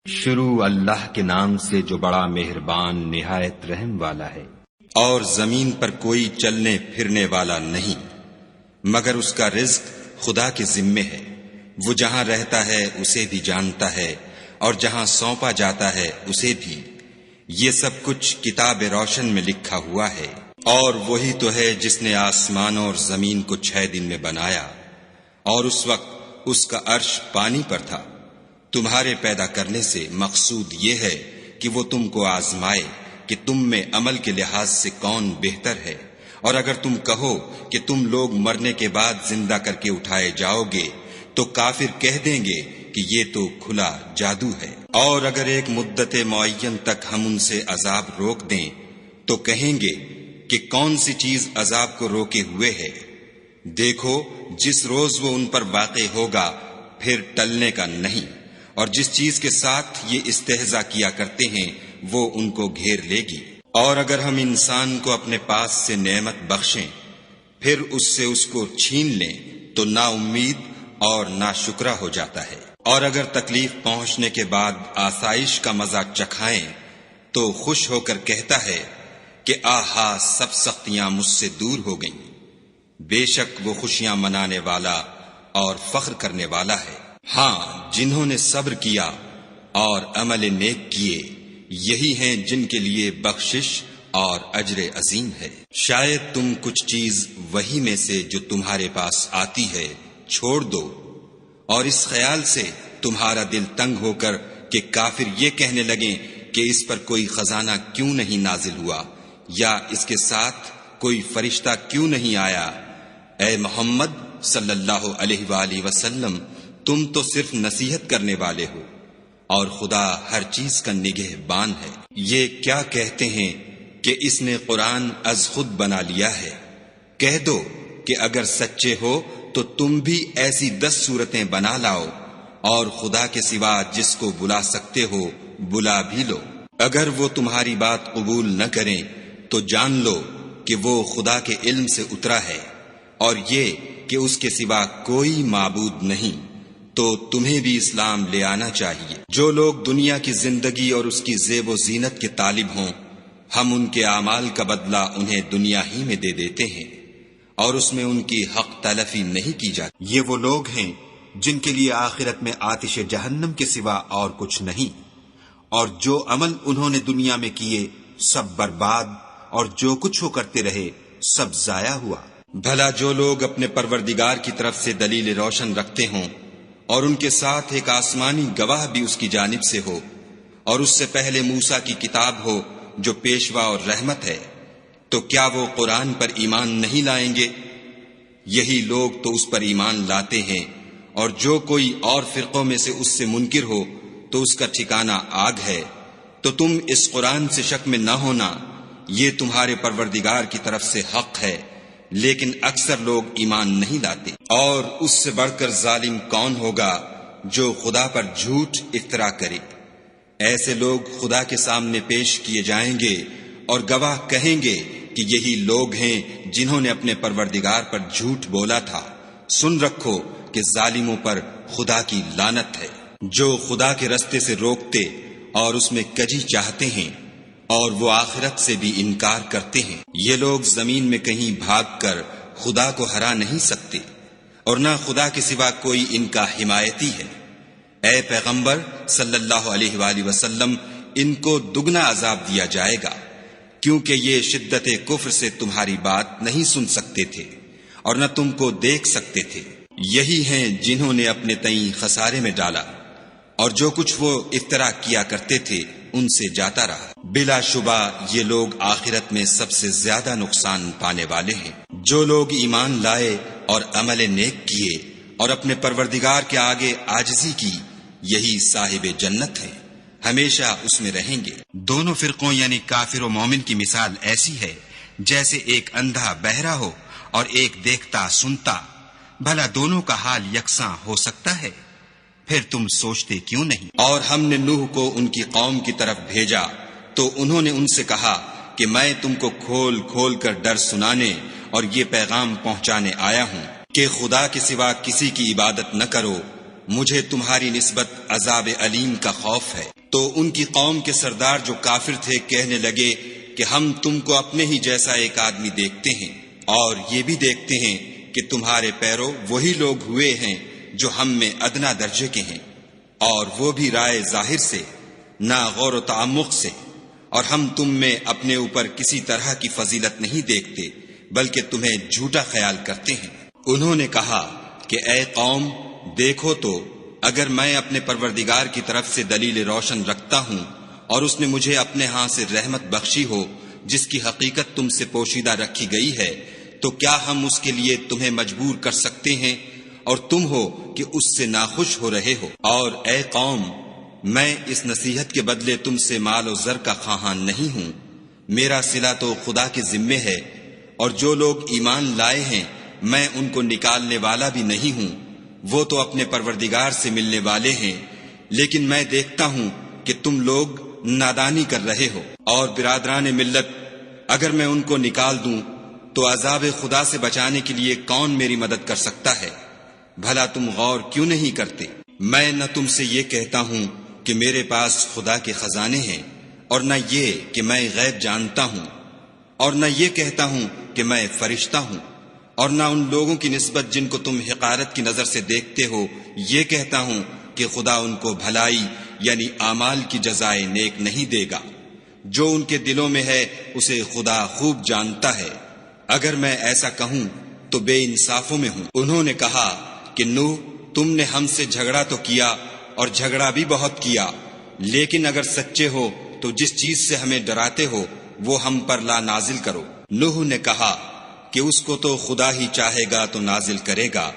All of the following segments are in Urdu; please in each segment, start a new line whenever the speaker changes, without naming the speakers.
شروع اللہ کے نام سے جو بڑا مہربان نہایت رحم والا ہے۔
اور زمین پر کوئی چلنے پھرنے والا نہیں مگر اس کا رزق خدا کے ذمے ہے۔ وہ جہاں رہتا ہے اسے بھی جانتا ہے اور جہاں سونپا جاتا ہے اسے بھی۔ یہ سب کچھ کتاب روشن میں لکھا ہوا ہے۔ اور وہی تو ہے جس نے آسمانوں اور زمین کو 6 دن میں بنایا، اور اس وقت اس کا عرش پانی پر تھا۔ تمہارے پیدا کرنے سے مقصود یہ ہے کہ وہ تم کو آزمائے کہ تم میں عمل کے لحاظ سے کون بہتر ہے۔ اور اگر تم کہو کہ تم لوگ مرنے کے بعد زندہ کر کے اٹھائے جاؤ گے تو کافر کہہ دیں گے کہ یہ تو کھلا جادو ہے۔ اور اگر ایک مدت معین تک ہم ان سے عذاب روک دیں تو کہیں گے کہ کون سی چیز عذاب کو روکے ہوئے ہے۔ دیکھو جس روز وہ ان پر واقع ہوگا پھر ٹلنے کا نہیں، اور جس چیز کے ساتھ یہ استہزاء کیا کرتے ہیں وہ ان کو گھیر لے گی۔ اور اگر ہم انسان کو اپنے پاس سے نعمت بخشیں پھر اس سے اس کو چھین لیں تو نا امید اور نا شکرا ہو جاتا ہے۔ اور اگر تکلیف پہنچنے کے بعد آسائش کا مزہ چکھائیں تو خوش ہو کر کہتا ہے کہ آہا سب سختیاں مجھ سے دور ہو گئیں۔ بے شک وہ خوشیاں منانے والا اور فخر کرنے والا ہے۔ ہاں جنہوں نے صبر کیا اور عمل نیک کیے یہی ہیں جن کے لیے بخشش اور اجر عظیم ہے۔ شاید تم کچھ چیز وہی میں سے جو تمہارے پاس آتی ہے چھوڑ دو، اور اس خیال سے تمہارا دل تنگ ہو کر کہ کافر یہ کہنے لگیں کہ اس پر کوئی خزانہ کیوں نہیں نازل ہوا، یا اس کے ساتھ کوئی فرشتہ کیوں نہیں آیا۔ اے محمد صلی اللہ علیہ وآلہ وسلم، تم تو صرف نصیحت کرنے والے ہو اور خدا ہر چیز کا نگہبان ہے۔ یہ کیا کہتے ہیں کہ اس نے قرآن از خود بنا لیا ہے؟ کہہ دو کہ اگر سچے ہو تو تم بھی ایسی 10 صورتیں بنا لاؤ، اور خدا کے سوا جس کو بلا سکتے ہو بلا بھی لو۔ اگر وہ تمہاری بات قبول نہ کریں تو جان لو کہ وہ خدا کے علم سے اترا ہے، اور یہ کہ اس کے سوا کوئی معبود نہیں، تو تمہیں بھی اسلام لے آنا چاہیے۔ جو لوگ دنیا کی زندگی اور اس کی زیب و زینت کے طالب ہوں ہم ان کے اعمال کا بدلہ انہیں دنیا ہی میں دے دیتے ہیں، اور اس میں ان کی حق تلفی نہیں کی جاتی۔ یہ وہ لوگ ہیں جن کے لیے آخرت میں آتش جہنم کے سوا اور کچھ نہیں، اور جو عمل انہوں نے دنیا میں کیے سب برباد، اور جو کچھ وہ کرتے رہے سب ضائع ہوا۔ بھلا جو لوگ اپنے پروردگار کی طرف سے دلیل روشن رکھتے ہوں اور ان کے ساتھ ایک آسمانی گواہ بھی اس کی جانب سے ہو، اور اس سے پہلے موسیٰ کی کتاب ہو جو پیشوا اور رحمت ہے، تو کیا وہ قرآن پر ایمان نہیں لائیں گے؟ یہی لوگ تو اس پر ایمان لاتے ہیں، اور جو کوئی اور فرقوں میں سے اس سے منکر ہو تو اس کا ٹھکانہ آگ ہے۔ تو تم اس قرآن سے شک میں نہ ہونا، یہ تمہارے پروردگار کی طرف سے حق ہے، لیکن اکثر لوگ ایمان نہیں لاتے۔ اور اس سے بڑھ کر ظالم کون ہوگا جو خدا پر جھوٹ افترا کرے؟ ایسے لوگ خدا کے سامنے پیش کیے جائیں گے اور گواہ کہیں گے کہ یہی لوگ ہیں جنہوں نے اپنے پروردگار پر جھوٹ بولا تھا۔ سن رکھو کہ ظالموں پر خدا کی لعنت ہے۔ جو خدا کے رستے سے روکتے اور اس میں کجی چاہتے ہیں اور وہ آخرت سے بھی انکار کرتے ہیں، یہ لوگ زمین میں کہیں بھاگ کر خدا کو ہرا نہیں سکتے، اور نہ خدا کے سوا کوئی ان کا حمایتی ہے۔ اے پیغمبر صلی اللہ علیہ وآلہ وسلم، ان کو دگنا عذاب دیا جائے گا، کیونکہ یہ شدت کفر سے تمہاری بات نہیں سن سکتے تھے اور نہ تم کو دیکھ سکتے تھے۔ یہی ہیں جنہوں نے اپنے تئیں خسارے میں ڈالا، اور جو کچھ وہ افترا کیا کرتے تھے ان سے جاتا رہا۔ بلا شبہ یہ لوگ آخرت میں سب سے زیادہ نقصان پانے والے ہیں۔ جو لوگ ایمان لائے اور عمل نیک کیے اور اپنے پروردگار کے آگے عاجزی کی، یہی صاحب جنت ہیں، ہمیشہ اس میں رہیں گے۔ دونوں فرقوں یعنی کافر و مومن کی مثال ایسی ہے جیسے ایک اندھا بہرا ہو اور ایک دیکھتا سنتا۔ بھلا دونوں کا حال یکساں ہو سکتا ہے؟ پھر تم سوچتے کیوں نہیں؟ اور ہم نے نوح کو ان کی قوم کی طرف بھیجا تو انہوں نے ان سے کہا کہ میں تم کو کھول کھول کر ڈر سنانے اور یہ پیغام پہنچانے آیا ہوں کہ خدا کے سوا کسی کی عبادت نہ کرو، مجھے تمہاری نسبت عذاب علیم کا خوف ہے۔ تو ان کی قوم کے سردار جو کافر تھے کہنے لگے کہ ہم تم کو اپنے ہی جیسا ایک آدمی دیکھتے ہیں، اور یہ بھی دیکھتے ہیں کہ تمہارے پیرو وہی لوگ ہوئے ہیں جو ہم میں ادنا درجے کے ہیں، اور وہ بھی رائے ظاہر سے، نہ غور و تعمق سے، اور ہم تم میں اپنے اوپر کسی طرح کی فضیلت نہیں دیکھتے بلکہ تمہیں جھوٹا خیال کرتے ہیں۔ انہوں نے کہا کہ اے قوم، دیکھو تو اگر میں اپنے پروردگار کی طرف سے دلیل روشن رکھتا ہوں اور اس نے مجھے اپنے ہاں سے رحمت بخشی ہو جس کی حقیقت تم سے پوشیدہ رکھی گئی ہے، تو کیا ہم اس کے لیے تمہیں مجبور کر سکتے ہیں اور تم ہو کہ اس سے ناخوش ہو رہے ہو؟ اور اے قوم، میں اس نصیحت کے بدلے تم سے مال و زر کا خواہاں نہیں ہوں، میرا صلہ تو خدا کے ذمے ہے، اور جو لوگ ایمان لائے ہیں میں ان کو نکالنے والا بھی نہیں ہوں، وہ تو اپنے پروردگار سے ملنے والے ہیں، لیکن میں دیکھتا ہوں کہ تم لوگ نادانی کر رہے ہو۔ اور برادران ملت، اگر میں ان کو نکال دوں تو عذاب خدا سے بچانے کے لیے کون میری مدد کر سکتا ہے؟ بھلا تم غور کیوں نہیں کرتے؟ میں نہ تم سے یہ کہتا ہوں کہ میرے پاس خدا کے خزانے ہیں، اور نہ یہ کہ میں غیب جانتا ہوں، اور نہ یہ کہتا ہوں کہ میں فرشتہ ہوں، اور نہ ان لوگوں کی نسبت جن کو تم حقارت کی نظر سے دیکھتے ہو یہ کہتا ہوں کہ خدا ان کو بھلائی یعنی اعمال کی جزائے نیک نہیں دے گا۔ جو ان کے دلوں میں ہے اسے خدا خوب جانتا ہے، اگر میں ایسا کہوں تو بے انصافوں میں ہوں۔ انہوں نے کہا کہ نوح، تم نے ہم سے جھگڑا تو کیا اور جھگڑا بھی بہت کیا، لیکن اگر سچے ہو تو جس چیز سے ہمیں ڈراتے ہو وہ ہم پر لا نازل کرو۔ نوح نے کہا کہ اس کو تو خدا ہی چاہے گا تو نازل کرے گا،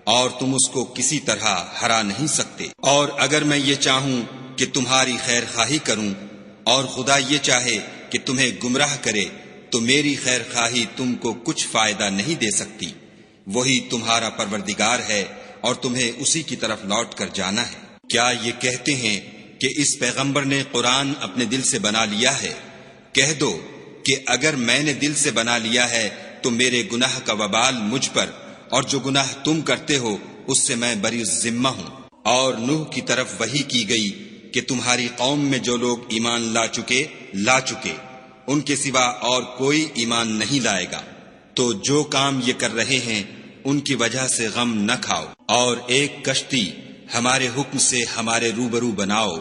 اور تم اس کو کسی طرح ہرا نہیں سکتے۔ اور اگر میں یہ چاہوں کہ تمہاری خیر خواہی کروں اور خدا یہ چاہے کہ تمہیں گمراہ کرے تو میری خیر خواہی تم کو کچھ فائدہ نہیں دے سکتی۔ وہی تمہارا پروردگار ہے اور تمہیں اسی کی طرف لوٹ کر جانا ہے۔ کیا یہ کہتے ہیں کہ اس پیغمبر نے قرآن اپنے دل سے بنا لیا ہے؟ کہہ دو کہ اگر میں نے دل سے بنا لیا ہے تو میرے گناہ کا وبال مجھ پر، اور جو گناہ تم کرتے ہو اس سے میں بری الذمہ ہوں۔ اور نوح کی طرف وحی کی گئی کہ تمہاری قوم میں جو لوگ ایمان لا چکے ان کے سوا اور کوئی ایمان نہیں لائے گا، تو جو کام یہ کر رہے ہیں ان کی وجہ سے غم نہ کھاؤ، اور ایک کشتی ہمارے حکم سے ہمارے روبرو بناؤ،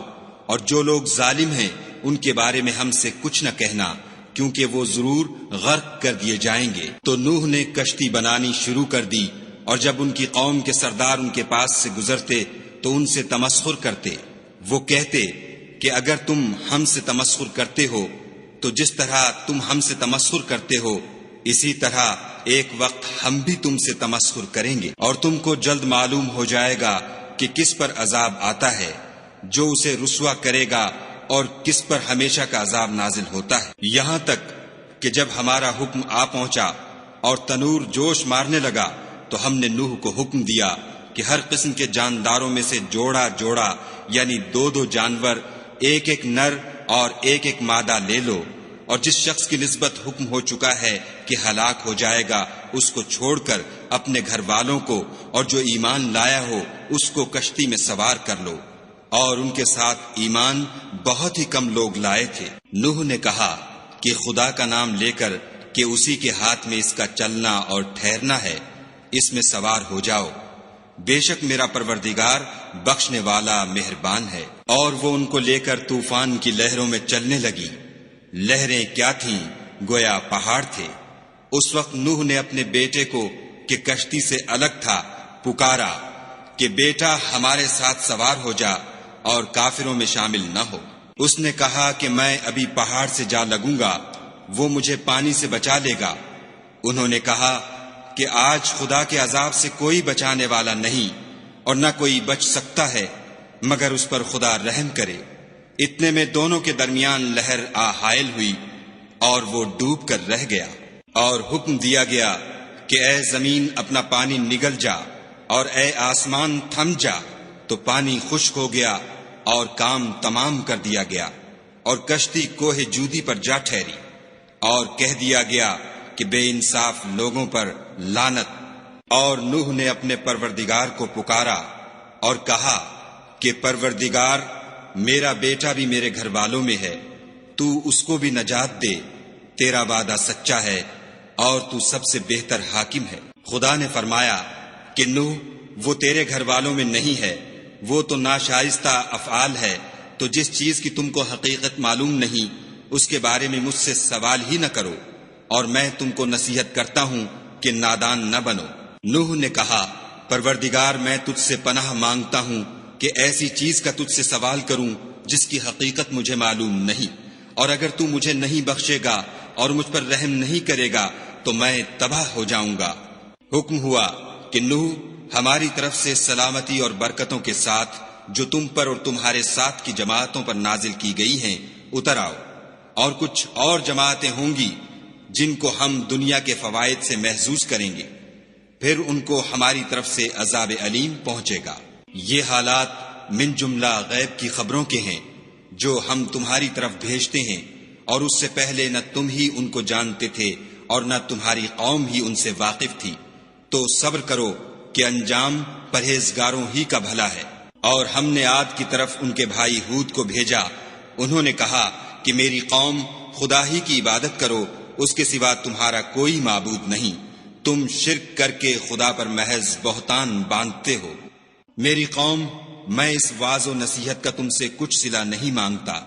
اور جو لوگ ظالم ہیں ان کے بارے میں ہم سے کچھ نہ کہنا، کیونکہ وہ ضرور غرق کر دیے جائیں گے۔ تو نوح نے کشتی بنانی شروع کر دی، اور جب ان کی قوم کے سردار ان کے پاس سے گزرتے تو ان سے تمسخر کرتے۔ وہ کہتے کہ اگر تم ہم سے تمسخر کرتے ہو تو جس طرح تم ہم سے تمسخر کرتے ہو اسی طرح ایک وقت ہم بھی تم سے تمسخر کریں گے، اور تم کو جلد معلوم ہو جائے گا کہ کس پر عذاب آتا ہے جو اسے رسوا کرے گا اور کس پر ہمیشہ کا عذاب نازل ہوتا ہے۔ یہاں تک کہ جب ہمارا حکم آ پہنچا اور تنور جوش مارنے لگا تو ہم نے نوح کو حکم دیا کہ ہر قسم کے جانداروں میں سے جوڑا جوڑا یعنی 2 جانور، ایک نر اور ایک مادہ لے لو، اور جس شخص کی نسبت حکم ہو چکا ہے کہ ہلاک ہو جائے گا اس کو چھوڑ کر اپنے گھر والوں کو اور جو ایمان لایا ہو اس کو کشتی میں سوار کر لو۔ اور ان کے ساتھ ایمان بہت ہی کم لوگ لائے تھے۔ نوح نے کہا کہ خدا کا نام لے کر کہ اسی کے ہاتھ میں اس کا چلنا اور ٹھہرنا ہے، اس میں سوار ہو جاؤ، بے شک میرا پروردگار بخشنے والا مہربان ہے۔ اور وہ ان کو لے کر طوفان کی لہروں میں چلنے لگی۔ لہریں کیا تھیں، گویا پہاڑ تھے۔ اس وقت نوح نے اپنے بیٹے کو کہ کشتی سے الگ تھا پکارا کہ بیٹا ہمارے ساتھ سوار ہو جا اور کافروں میں شامل نہ ہو۔ اس نے کہا کہ میں ابھی پہاڑ سے جا لگوں گا، وہ مجھے پانی سے بچا لے گا۔ انہوں نے کہا کہ آج خدا کے عذاب سے کوئی بچانے والا نہیں اور نہ کوئی بچ سکتا ہے مگر اس پر خدا رحم کرے۔ اتنے میں دونوں کے درمیان لہر آ حائل ہوئی اور وہ ڈوب کر رہ گیا، اور حکم دیا گیا کہ اے زمین اپنا پانی نگل جا اور اے آسمان تھم جا، تو پانی خشک ہو گیا اور کام تمام کر دیا گیا، اور کشتی کوہ جودی پر جا ٹھہری، اور کہہ دیا گیا کہ بے انصاف لوگوں پر لعنت۔ اور نوح نے اپنے پروردگار کو پکارا اور کہا کہ پروردگار، میرا بیٹا بھی میرے گھر والوں میں ہے، تو اس کو بھی نجات دے، تیرا وعدہ سچا ہے اور تو سب سے بہتر حاکم ہے۔ خدا نے فرمایا کہ نوح، وہ تیرے گھر والوں میں نہیں ہے، وہ تو ناشائستہ افعال ہے، تو جس چیز کی تم کو حقیقت معلوم نہیں اس کے بارے میں مجھ سے سوال ہی نہ کرو، اور میں تم کو نصیحت کرتا ہوں کہ نادان نہ بنو۔ نوح نے کہا، پروردگار، میں تجھ سے پناہ مانگتا ہوں کہ ایسی چیز کا تجھ سے سوال کروں جس کی حقیقت مجھے معلوم نہیں، اور اگر تو مجھے نہیں بخشے گا اور مجھ پر رحم نہیں کرے گا تو میں تباہ ہو جاؤں گا۔ حکم ہوا کہ نوح، ہماری طرف سے سلامتی اور برکتوں کے ساتھ جو تم پر اور تمہارے ساتھ کی جماعتوں پر نازل کی گئی ہیں اتر آؤ، اور کچھ اور جماعتیں ہوں گی جن کو ہم دنیا کے فوائد سے محظوظ کریں گے، پھر ان کو ہماری طرف سے عذاب علیم پہنچے گا۔ یہ حالات من جملہ غیب کی خبروں کے ہیں جو ہم تمہاری طرف بھیجتے ہیں، اور اس سے پہلے نہ تم ہی ان کو جانتے تھے اور نہ تمہاری قوم ہی ان سے واقف تھی، تو صبر کرو کہ انجام پرہیزگاروں ہی کا بھلا ہے۔ اور ہم نے عاد کی طرف ان کے بھائی ہود کو بھیجا، انہوں نے کہا کہ میری قوم، خدا ہی کی عبادت کرو، اس کے سوا تمہارا کوئی معبود نہیں، تم شرک کر کے خدا پر محض بہتان باندھتے ہو۔ میری قوم، میں اس واعظ و نصیحت کا تم سے کچھ صلہ نہیں مانگتا،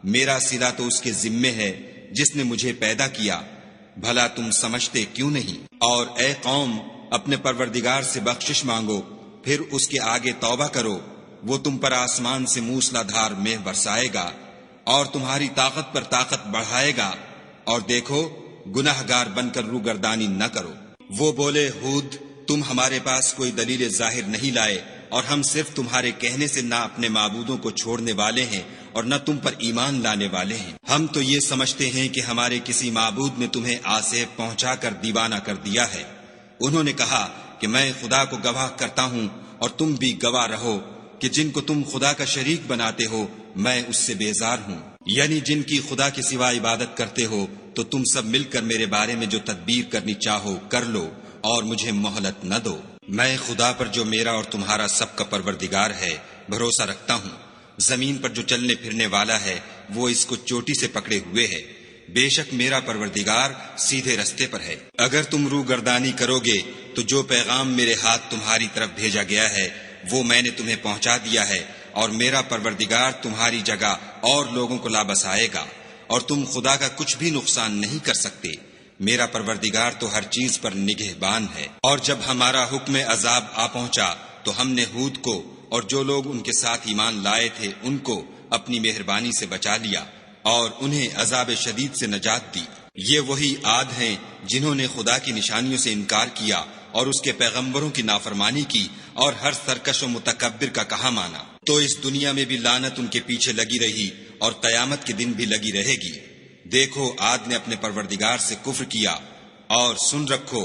میرا صلہ تو اس کے ذمے ہے جس نے مجھے پیدا کیا، بھلا تم سمجھتے کیوں نہیں؟ اور اے قوم، اپنے پروردگار سے بخشش مانگو، پھر اس کے آگے توبہ کرو، وہ تم پر آسمان سے موسلا دھار مے برسائے گا اور تمہاری طاقت پر طاقت بڑھائے گا، اور دیکھو گناہ گار بن کر روگردانی نہ کرو۔ وہ بولے، ہود، تم ہمارے پاس کوئی دلیل ظاہر نہیں لائے، اور ہم صرف تمہارے کہنے سے نہ اپنے معبودوں کو چھوڑنے والے ہیں اور نہ تم پر ایمان لانے والے ہیں۔ ہم تو یہ سمجھتے ہیں کہ ہمارے کسی معبود نے تمہیں آسیب پہنچا کر دیوانہ کر دیا ہے۔ انہوں نے کہا کہ میں خدا کو گواہ کرتا ہوں اور تم بھی گواہ رہو کہ جن کو تم خدا کا شریک بناتے ہو میں اس سے بیزار ہوں، یعنی جن کی خدا کے سوا عبادت کرتے ہو، تو تم سب مل کر میرے بارے میں جو تدبیر کرنی چاہو کر لو اور مجھے مہلت نہ دو۔ میں خدا پر جو میرا اور تمہارا سب کا پروردگار ہے بھروسہ رکھتا ہوں، زمین پر جو چلنے پھرنے والا ہے وہ اس کو چوٹی سے پکڑے ہوئے ہے، بے شک میرا پروردگار سیدھے رستے پر ہے۔ اگر تم روگردانی کرو گے تو جو پیغام میرے ہاتھ تمہاری طرف بھیجا گیا ہے وہ میں نے تمہیں پہنچا دیا ہے، اور میرا پروردگار تمہاری جگہ اور لوگوں کو لا بسائے گا، اور تم خدا کا کچھ بھی نقصان نہیں کر سکتے، میرا پروردگار تو ہر چیز پر نگہبان ہے۔ اور جب ہمارا حکم عذاب آ پہنچا تو ہم نے ہود کو اور جو لوگ ان کے ساتھ ایمان لائے تھے ان کو اپنی مہربانی سے بچا لیا اور انہیں عذاب شدید سے نجات دی۔ یہ وہی عاد ہیں جنہوں نے خدا کی نشانیوں سے انکار کیا اور اس کے پیغمبروں کی نافرمانی کی اور ہر سرکش و متکبر کا کہا مانا، تو اس دنیا میں بھی لعنت ان کے پیچھے لگی رہی اور قیامت کے دن بھی لگی رہے گی۔ دیکھو، عاد نے اپنے پروردگار سے کفر کیا، اور سن رکھو،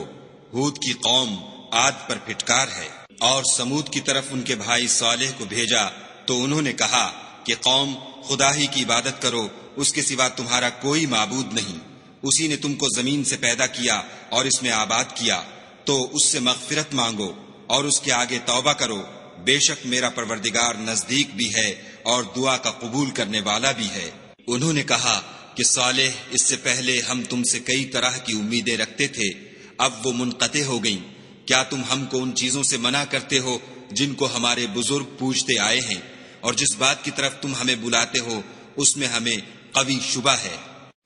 ہود کی قوم عاد پر پھٹکار ہے۔ اور سمود کی طرف ان کے بھائی صالح کو بھیجا تو انہوں نے کہا کہ قوم، خدا ہی کی عبادت کرو، اس کے سوا تمہارا کوئی معبود نہیں، اسی نے تم کو زمین سے پیدا کیا اور اس میں آباد کیا، تو اس سے مغفرت مانگو اور اس کے آگے توبہ کرو، بے شک میرا پروردگار نزدیک بھی ہے اور دعا کا قبول کرنے والا بھی ہے۔ انہوں نے کہا کہ صالح، اس سے پہلے ہم تم سے کئی طرح کی امیدیں رکھتے تھے، اب وہ منقطع ہو گئیں، کیا تم ہم کو ان چیزوں سے منع کرتے ہو جن کو ہمارے بزرگ پوجتے آئے ہیں، اور جس بات کی طرف تم ہمیں بلاتے ہو اس میں ہمیں قوی شبہ ہے۔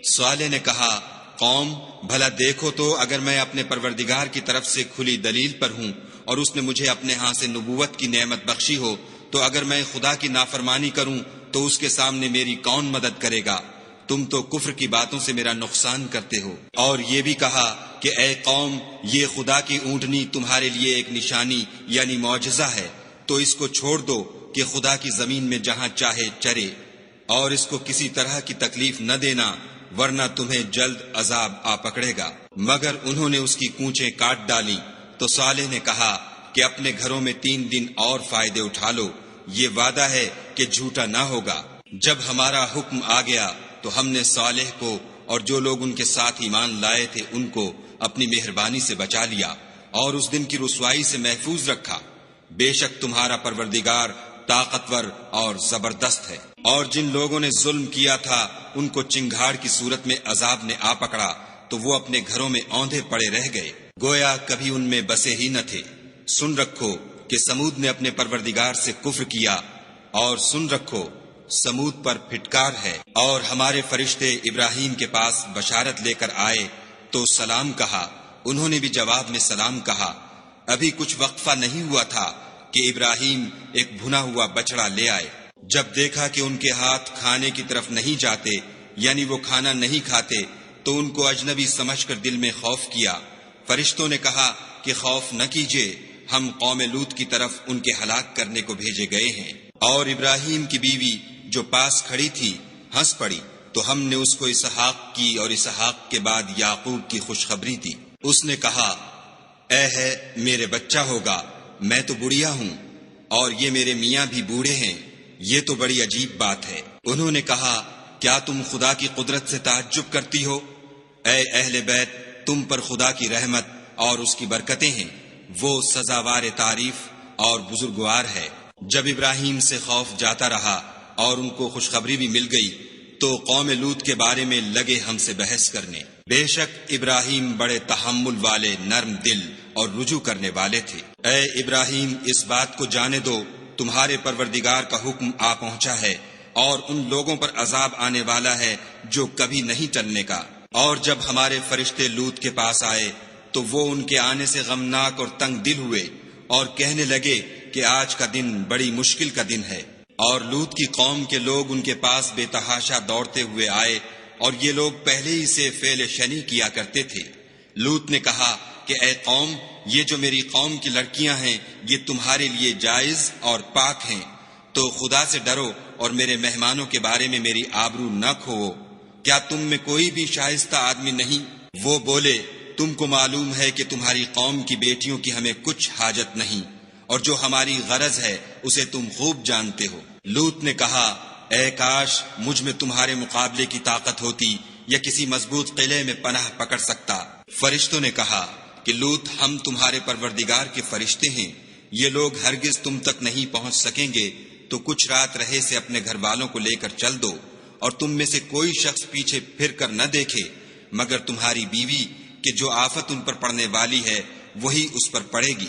صالح نے کہا، قوم، بھلا دیکھو تو اگر میں اپنے پروردگار کی طرف سے کھلی دلیل پر ہوں اور اس نے مجھے اپنے ہاں سے نبوت کی نعمت بخشی ہو، تو اگر میں خدا کی نافرمانی کروں تو اس کے سامنے میری کون مدد کرے گا؟ تم تو کفر کی باتوں سے میرا نقصان کرتے ہو۔ اور یہ بھی کہا کہ اے قوم، یہ خدا کی اونٹنی تمہارے لیے ایک نشانی یعنی معجزہ ہے، تو اس کو چھوڑ دو کہ خدا کی زمین میں جہاں چاہے چرے، اور اس کو کسی طرح کی تکلیف نہ دینا، ورنہ تمہیں جلد عذاب آ پکڑے گا۔ مگر انہوں نے اس کی کونچیں کاٹ ڈالی، تو صالح نے کہا کہ اپنے گھروں میں 3 دن اور فائدے اٹھا لو، یہ وعدہ ہے کہ جھوٹا نہ ہوگا۔ جب ہمارا حکم آ گیا تو ہم نے صالح کو اور جو لوگ ان کے ساتھ ایمان لائے تھے ان کو اپنی مہربانی سے بچا لیا اور اس دن کی رسوائی سے محفوظ رکھا۔ بے شک تمہارا پروردگار طاقتور اور زبردست ہے۔ اور جن لوگوں نے ظلم کیا تھا ان کو چنگھاڑ کی صورت میں عذاب نے آ پکڑا تو وہ اپنے گھروں میں اوندھے پڑے رہ گئے، گویا کبھی ان میں بسے ہی نہ تھے۔ سن رکھو کہ سمود نے اپنے پروردگار سے کفر کیا، اور سن رکھو سمود پر پھٹکار ہے۔ اور ہمارے فرشتے ابراہیم کے پاس بشارت لے کر آئے تو سلام کہا، انہوں نے بھی جواب میں سلام کہا۔ ابھی کچھ وقفہ نہیں ہوا تھا کہ ابراہیم ایک بھنا ہوا بچڑا لے آئے۔ جب دیکھا کہ ان کے ہاتھ کھانے کی طرف نہیں جاتے، یعنی وہ کھانا نہیں کھاتے، تو ان کو اجنبی سمجھ کر دل میں خوف کیا۔ فرشتوں نے کہا کہ خوف نہ کیجیے، ہم قوم لوط کی طرف ان کے ہلاک کرنے کو بھیجے گئے ہیں۔ اور ابراہیم کی بیوی جو پاس کھڑی تھی ہنس پڑی، تو ہم نے اس کو اسحاق کی اور اسحاق کے بعد یعقوب کی خوشخبری دی۔ اس نے کہا، اے ہے میرے بچہ ہوگا، میں تو بڑھیا ہوں اور یہ میرے میاں بھی بوڑھے ہیں، یہ تو بڑی عجیب بات ہے۔ انہوں نے کہا، کیا تم خدا کی قدرت سے تعجب کرتی ہو؟ اے اہل بیت، تم پر خدا کی رحمت اور اس کی برکتیں ہیں، وہ سزاوار تعریف اور بزرگوار ہے۔ جب ابراہیم سے خوف جاتا رہا اور ان کو خوشخبری بھی مل گئی تو قوم لوط کے بارے میں لگے ہم سے بحث کرنے۔ بے شک ابراہیم بڑے تحمل والے، نرم دل اور رجوع کرنے والے تھے۔ اے ابراہیم، اس بات کو جانے دو تمہارے پروردگار کا حکم آ پہنچا ہے، اور ان لوگوں پر عذاب آنے والا ہے جو کبھی نہیں ٹلنے کا۔ اور جب ہمارے فرشتے لوط کے پاس آئے تو وہ ان کے آنے سے غمناک اور تنگ دل ہوئے اور کہنے لگے کہ آج کا دن بڑی مشکل کا دن ہے۔ اور لوط کی قوم کے لوگ ان کے پاس بے تحاشا دوڑتے ہوئے آئے، اور یہ لوگ پہلے ہی سے فعل شنی کیا کرتے تھے۔ لوط نے کہا کہ اے قوم، یہ جو میری قوم کی لڑکیاں ہیں یہ تمہارے لیے جائز اور پاک ہیں، تو خدا سے ڈرو اور میرے مہمانوں کے بارے میں میری آبرو نہ کھوؤ۔ کیا تم میں کوئی بھی شائستہ آدمی نہیں؟ وہ بولے، تم کو معلوم ہے کہ تمہاری قوم کی بیٹیوں کی ہمیں کچھ حاجت نہیں، اور جو ہماری غرض ہے اسے تم خوب جانتے ہو۔ لوط نے کہا، اے کاش مجھ میں تمہارے مقابلے کی طاقت ہوتی یا کسی مضبوط قلعے میں پناہ پکڑ سکتا۔ فرشتوں نے کہا کہ لوط، ہم تمہارے پروردگار کے فرشتے ہیں، یہ لوگ ہرگز تم تک نہیں پہنچ سکیں گے، تو کچھ رات رہے سے اپنے گھر والوں کو لے کر چل دو، اور تم میں سے کوئی شخص پیچھے پھر کر نہ دیکھے مگر تمہاری بیوی، کہ جو آفت ان پر پڑنے والی ہے وہی اس پر پڑے گی۔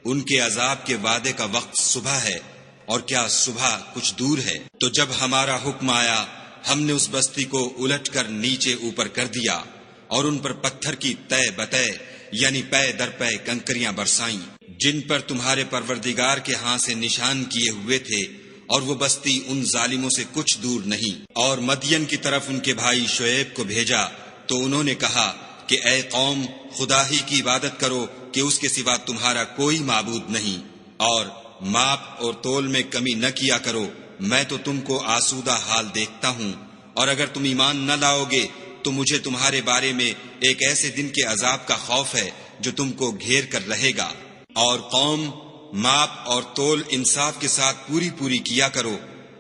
ان کے عذاب کے وعدے کا وقت صبح ہے، اور کیا صبح کچھ دور ہے؟ تو جب ہمارا حکم آیا ہم نے اس بستی کو الٹ کر نیچے اوپر کر دیا، اور ان پر پتھر کی تہ بتہ یعنی پے در پے کنکریاں برسائیں، جن پر تمہارے پروردگار کے ہاں سے نشان کیے ہوئے تھے، اور وہ بستی ان ظالموں سے کچھ دور نہیں۔ اور مدین کی طرف ان کے بھائی شعیب کو بھیجا تو انہوں نے کہا کہ اے قوم، خدا ہی کی عبادت کرو کہ اس کے سوا تمہارا کوئی معبود نہیں، اور ماپ اور تول میں کمی نہ کیا کرو، میں تو تم کو آسودہ حال دیکھتا ہوں، اور اگر تم ایمان نہ لاؤ گے تو مجھے تمہارے بارے میں ایک ایسے دن کے عذاب کا خوف ہے جو تم کو گھیر کر رہے گا۔ اور قوم، ماپ اور تول انصاف کے ساتھ پوری پوری کیا کرو،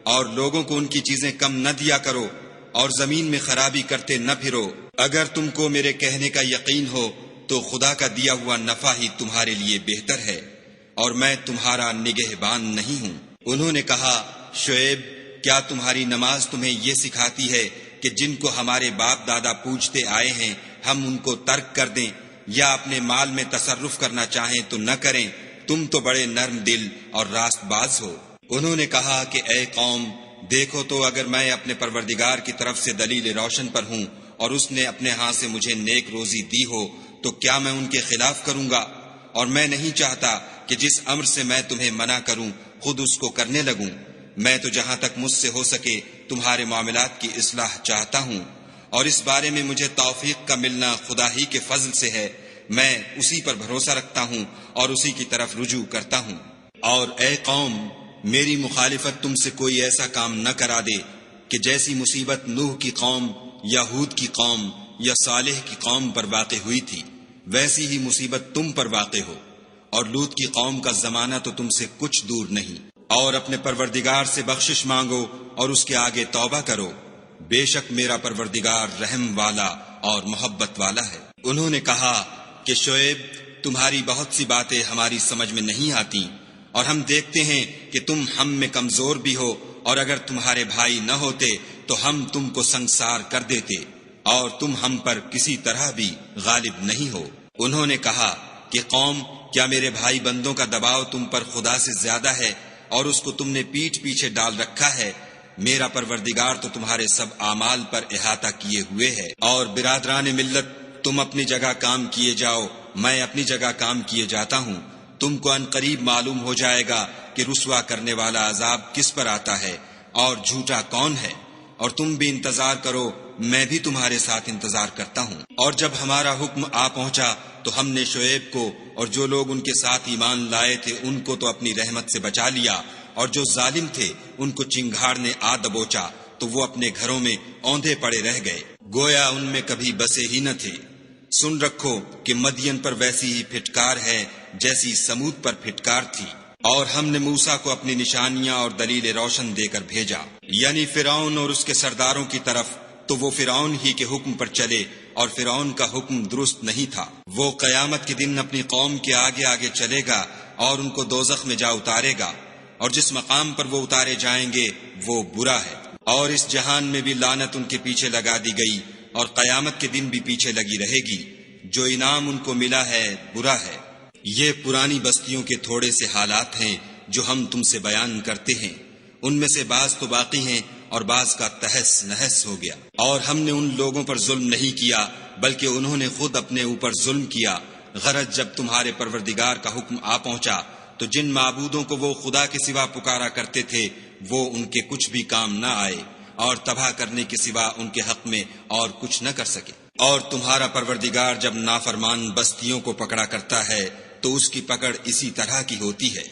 اور لوگوں کو ان کی چیزیں کم نہ دیا کرو، اور زمین میں خرابی کرتے نہ پھرو۔ اگر تم کو میرے کہنے کا یقین ہو تو خدا کا دیا ہوا نفع ہی تمہارے لیے بہتر ہے، اور میں تمہارا نگہبان نہیں ہوں۔ انہوں نے کہا، شعیب، کیا تمہاری نماز تمہیں یہ سکھاتی ہے کہ جن کو ہمارے باپ دادا پوجتے آئے ہیں ہم ان کو ترک کر دیں، یا اپنے مال میں تصرف کرنا چاہیں تو نہ کریں؟ تم تو بڑے نرم دل اور راست باز ہو۔ انہوں نے کہا کہ اے قوم، دیکھو تو اگر میں اپنے پروردگار کی طرف سے دلیل روشن پر ہوں اور اس نے اپنے ہاں سے مجھے نیک روزی دی ہو تو کیا میں ان کے خلاف کروں گا؟ اور میں نہیں چاہتا کہ جس امر سے میں تمہیں منع کروں خود اس کو کرنے لگوں۔ میں تو جہاں تک مجھ سے ہو سکے تمہارے معاملات کی اصلاح چاہتا ہوں، اور اس بارے میں مجھے توفیق کا ملنا خدا ہی کے فضل سے ہے۔ میں اسی پر بھروسہ رکھتا ہوں اور اسی کی طرف رجوع کرتا ہوں۔ اور اے قوم، میری مخالفت تم سے کوئی ایسا کام نہ کرا دے کہ جیسی مصیبت نوح کی قوم یا ہود کی قوم یا صالح کی قوم پر واقع ہوئی تھی ویسی ہی مصیبت تم پر واقع ہو، اور لوط کی قوم کا زمانہ تو تم سے کچھ دور نہیں۔ اور اپنے پروردگار سے بخشش مانگو اور اس کے آگے توبہ کرو، بے شک میرا پروردگار رحم والا اور محبت والا ہے۔ انہوں نے کہا کہ شعیب، تمہاری بہت سی باتیں ہماری سمجھ میں نہیں آتی، اور ہم دیکھتے ہیں کہ تم ہم میں کمزور بھی ہو، اور اگر تمہارے بھائی نہ ہوتے تو ہم تم کو سنسار کر دیتے، اور تم ہم پر کسی طرح بھی غالب نہیں ہو۔ انہوں نے کہا کہ قوم، کیا میرے بھائی بندوں کا دباؤ تم پر خدا سے زیادہ ہے، اور اس کو تم نے پیٹھ پیچھے ڈال رکھا ہے؟ میرا پروردگار تو تمہارے سب اعمال پر احاطہ کیے ہوئے ہے۔ اور برادران ملت، تم اپنی جگہ کام کیے جاؤ، میں اپنی جگہ کام کیے جاتا ہوں۔ تم کو ان قریب معلوم ہو جائے گا کہ رسوا کرنے والا عذاب کس پر آتا ہے اور جھوٹا کون ہے، اور تم بھی انتظار کرو، میں بھی تمہارے ساتھ انتظار کرتا ہوں۔ اور جب ہمارا حکم آ پہنچا تو ہم نے شعیب کو اور جو لوگ ان کے ساتھ ایمان لائے تھے ان کو تو اپنی رحمت سے بچا لیا، اور جو ظالم تھے ان کو چنگھاڑ نے آ دبوچا تو وہ اپنے گھروں میں اوندھے پڑے رہ گئے، گویا ان میں کبھی بسے ہی نہ تھے۔ سن رکھو کہ مدین پر ویسی ہی پھٹکار ہے جیسی سمود پر پھٹکار تھی۔ اور ہم نے موسیٰ کو اپنی نشانیاں اور دلیل روشن دے کر بھیجا، یعنی فرعون اور اس کے سرداروں کی طرف، تو وہ فرعون ہی کے حکم پر چلے، اور فرعون کا حکم درست نہیں تھا۔ وہ قیامت کے دن اپنی قوم کے آگے آگے چلے گا اور ان کو دوزخ میں جا اتارے گا، اور جس مقام پر وہ اتارے جائیں گے وہ برا ہے۔ اور اس جہان میں بھی لعنت ان کے پیچھے لگا دی گئی، اور قیامت کے دن بھی پیچھے لگی رہے گی۔ جو انعام ان کو ملا ہے برا ہے۔ یہ پرانی بستیوں کے تھوڑے سے حالات ہیں جو ہم تم سے بیان کرتے ہیں، ان میں سے بعض تو باقی ہیں اور بعض کا تہس نہس ہو گیا۔ اور ہم نے ان لوگوں پر ظلم نہیں کیا بلکہ انہوں نے خود اپنے اوپر ظلم کیا۔ غرض جب تمہارے پروردگار کا حکم آ پہنچا تو جن معبودوں کو وہ خدا کے سوا پکارا کرتے تھے وہ ان کے کچھ بھی کام نہ آئے، اور تباہ کرنے کے سوا ان کے حق میں اور کچھ نہ کر سکے۔ اور تمہارا پروردگار جب نافرمان بستیوں کو پکڑا کرتا ہے تو اس کی پکڑ اسی طرح کی ہوتی ہے،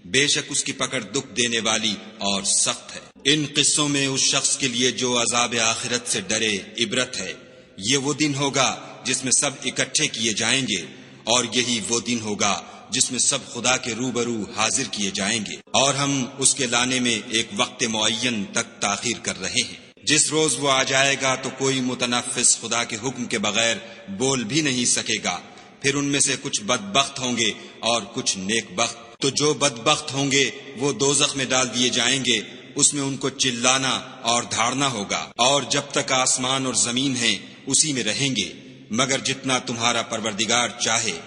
بے شک اس کی پکڑ دکھ دینے والی اور سخت ہے۔ ان قصوں میں اس شخص کے لیے جو عذاب آخرت سے ڈرے عبرت ہے۔ یہ وہ دن ہوگا جس میں سب اکٹھے کیے جائیں گے، اور یہی وہ دن ہوگا جس میں سب خدا کے روبرو حاضر کیے جائیں گے، اور ہم اس کے لانے میں ایک وقت معین تک تاخیر کر رہے ہیں۔ جس روز وہ آ جائے گا تو کوئی متنفس خدا کے حکم کے بغیر بول بھی نہیں سکے گا۔ پھر ان میں سے کچھ بدبخت ہوں گے اور کچھ نیک بخت۔ تو جو بدبخت ہوں گے وہ دوزخ میں ڈال دیے جائیں گے، اس میں ان کو چلانا اور دھاڑنا ہوگا، اور جب تک آسمان اور زمین ہیں اسی میں رہیں گے، مگر جتنا تمہارا پروردگار چاہے۔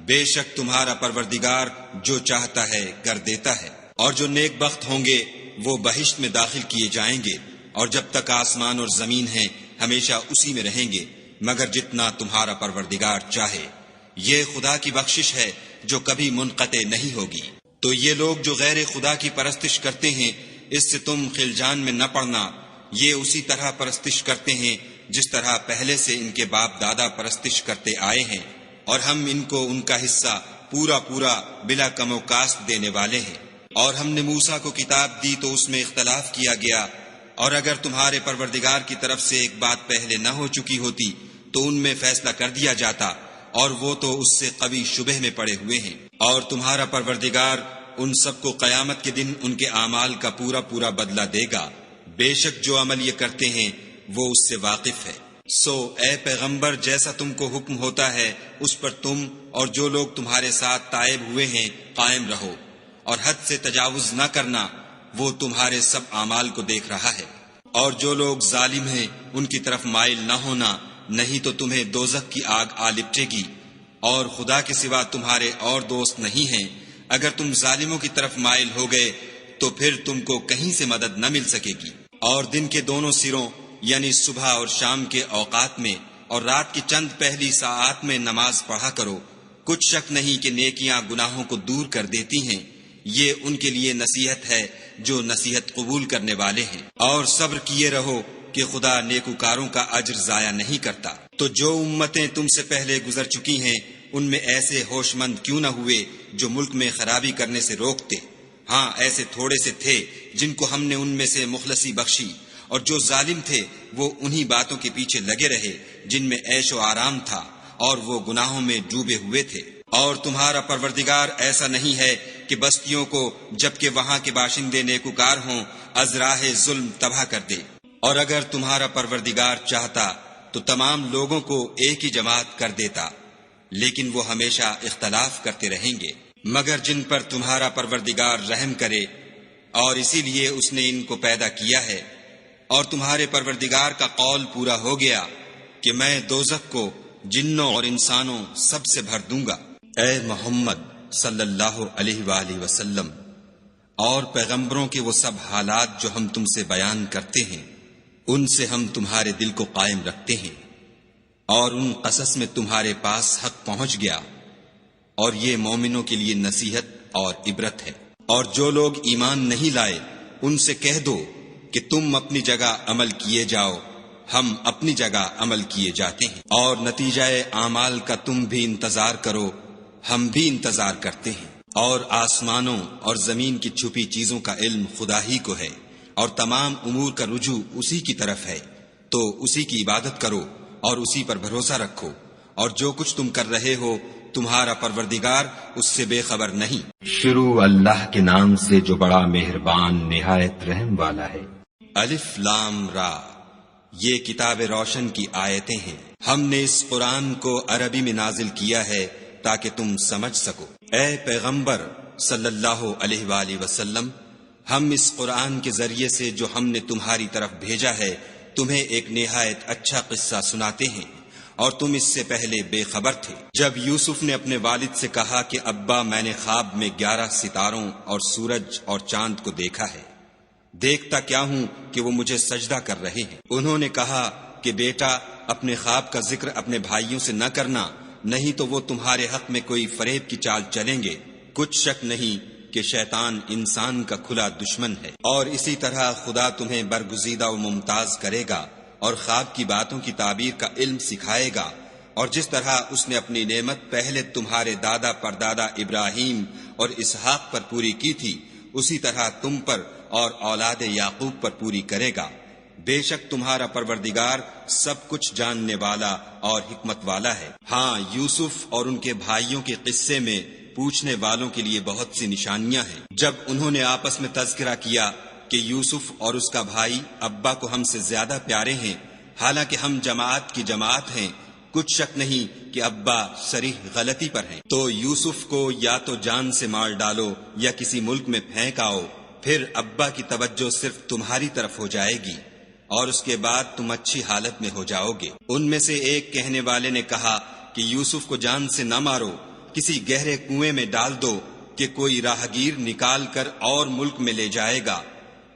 بے شک تمہارا پروردگار جو چاہتا ہے کر دیتا ہے۔ اور جو نیک بخت ہوں گے وہ بہشت میں داخل کیے جائیں گے، اور جب تک آسمان اور زمین ہیں ہمیشہ اسی میں رہیں گے، مگر جتنا تمہارا پروردگار چاہے۔ یہ خدا کی بخشش ہے جو کبھی منقطع نہیں ہوگی۔ تو یہ لوگ جو غیر خدا کی پرستش کرتے ہیں، اس سے تم خلجان میں نہ پڑنا۔ یہ اسی طرح پرستش کرتے ہیں جس طرح پہلے سے ان کے باپ دادا پرستش کرتے آئے ہیں، اور ہم ان کو ان کا حصہ پورا پورا بلا کم و کاست دینے والے ہیں۔ اور ہم نے موسیٰ کو کتاب دی تو اس میں اختلاف کیا گیا، اور اگر تمہارے پروردگار کی طرف سے ایک بات پہلے نہ ہو چکی ہوتی تو ان میں فیصلہ کر دیا جاتا، اور وہ تو اس سے قوی شبہ میں پڑے ہوئے ہیں۔ اور تمہارا پروردگار ان سب کو قیامت کے دن ان کے اعمال کا پورا پورا بدلہ دے گا، بے شک جو عمل یہ کرتے ہیں وہ اس سے واقف ہے۔ سو اے پیغمبر، جیسا تم کو حکم ہوتا ہے اس پر تم اور جو لوگ تمہارے ساتھ تائب ہوئے ہیں قائم رہو، اور حد سے تجاوز نہ کرنا، وہ تمہارے سب اعمال کو دیکھ رہا ہے۔ اور جو لوگ ظالم ہیں ان کی طرف مائل نہ ہونا، نہیں تو تمہیں دوزخ کی آگ آ لپٹے گی، اور خدا کے سوا تمہارے اور دوست نہیں ہیں۔ اگر تم ظالموں کی طرف مائل ہو گئے تو پھر تم کو کہیں سے مدد نہ مل سکے گی۔ اور دن کے دونوں سروں یعنی صبح اور شام کے اوقات میں اور رات کی چند پہلی ساعات میں نماز پڑھا کرو، کچھ شک نہیں کہ نیکیاں گناہوں کو دور کر دیتی ہیں۔ یہ ان کے لیے نصیحت ہے جو نصیحت قبول کرنے والے ہیں۔ اور صبر کیے رہو کہ خدا نیکوکاروں کا اجر ضائع نہیں کرتا۔ تو جو امتیں تم سے پہلے گزر چکی ہیں ان میں ایسے ہوش مند کیوں نہ ہوئے جو ملک میں خرابی کرنے سے روکتے؟ ہاں، ایسے تھوڑے سے تھے جن کو ہم نے ان میں سے مخلصی بخشی، اور جو ظالم تھے وہ انہی باتوں کے پیچھے لگے رہے جن میں عیش و آرام تھا، اور وہ گناہوں میں ڈوبے ہوئے تھے۔ اور تمہارا پروردگار ایسا نہیں ہے کہ بستیوں کو جبکہ وہاں کے باشندے نیکوکار ہوں از راہ ظلم تباہ کر دے۔ اور اگر تمہارا پروردگار چاہتا تو تمام لوگوں کو ایک ہی جماعت کر دیتا، لیکن وہ ہمیشہ اختلاف کرتے رہیں گے۔ مگر جن پر تمہارا پروردگار رحم کرے، اور اسی لیے اس نے ان کو پیدا کیا ہے، اور تمہارے پروردگار کا قول پورا ہو گیا کہ میں دوزخ کو جنوں اور انسانوں سب سے بھر دوں گا۔ اے محمد صلی اللہ علیہ وآلہ وسلم، اور پیغمبروں کے وہ سب حالات جو ہم تم سے بیان کرتے ہیں، ان سے ہم تمہارے دل کو قائم رکھتے ہیں، اور ان قصص میں تمہارے پاس حق پہنچ گیا، اور یہ مومنوں کے لیے نصیحت اور عبرت ہے۔ اور جو لوگ ایمان نہیں لائے ان سے کہہ دو کہ تم اپنی جگہ عمل کیے جاؤ، ہم اپنی جگہ عمل کیے جاتے ہیں، اور نتیجہ اعمال کا تم بھی انتظار کرو، ہم بھی انتظار کرتے ہیں۔ اور آسمانوں اور زمین کی چھپی چیزوں کا علم خدا ہی کو ہے، اور تمام امور کا رجوع اسی کی طرف ہے، تو اسی کی عبادت کرو اور اسی پر بھروسہ رکھو، اور جو کچھ تم کر رہے ہو تمہارا پروردگار اس سے بے خبر نہیں۔
شروع اللہ کے نام سے جو بڑا مہربان نہایت رحم والا ہے۔
الف لام را، یہ کتاب روشن کی آیتیں ہیں، ہم نے اس قرآن کو عربی میں نازل کیا ہے تاکہ تم سمجھ سکو۔ اے پیغمبر صلی اللہ علیہ وآلہ وسلم، ہم اس قرآن کے ذریعے سے جو ہم نے تمہاری طرف بھیجا ہے تمہیں ایک نہایت اچھا قصہ سناتے ہیں، اور تم اس سے پہلے بے خبر تھے۔ جب یوسف نے اپنے والد سے کہا کہ ابا میں نے خواب میں 11 ستاروں اور سورج اور چاند کو دیکھا ہے، دیکھتا کیا ہوں کہ وہ مجھے سجدہ کر رہے ہیں۔ انہوں نے کہا کہ بیٹا اپنے خواب کا ذکر اپنے بھائیوں سے نہ کرنا، نہیں تو وہ تمہارے حق میں کوئی فریب کی چال چلیں گے۔ کچھ شک نہیں کہ شیطان انسان کا کھلا دشمن ہے، اور اسی طرح خدا تمہیں برگزیدہ و ممتاز کرے گا اور خواب کی باتوں کی تعبیر کا علم سکھائے گا، اور جس طرح اس نے اپنی نعمت پہلے تمہارے دادا پردادا ابراہیم اور اسحاق پر پوری کی تھی، اسی طرح تم پر اور اولاد یعقوب پر پوری کرے گا۔ بے شک تمہارا پروردگار سب کچھ جاننے والا اور حکمت والا ہے۔ ہاں، یوسف اور ان کے بھائیوں کے قصے میں پوچھنے والوں کے لیے بہت سی نشانیاں ہیں۔ جب انہوں نے آپس میں تذکرہ کیا کہ یوسف اور اس کا بھائی ابا کو ہم سے زیادہ پیارے ہیں، حالانکہ ہم جماعت کی جماعت ہیں، کچھ شک نہیں کہ ابا صریح غلطی پر ہیں، تو یوسف کو یا تو جان سے مار ڈالو یا کسی ملک میں پھینک آؤ، پھر ابا کی توجہ صرف تمہاری طرف ہو جائے گی، اور اس کے بعد تم اچھی حالت میں ہو جاؤ گے۔ ان میں سے ایک کہنے والے نے کہا کہ یوسف کو جان سے نہ مارو، کسی گہرے کنویں میں ڈال دو کہ کوئی راہگیر نکال کر اور ملک میں لے جائے گا،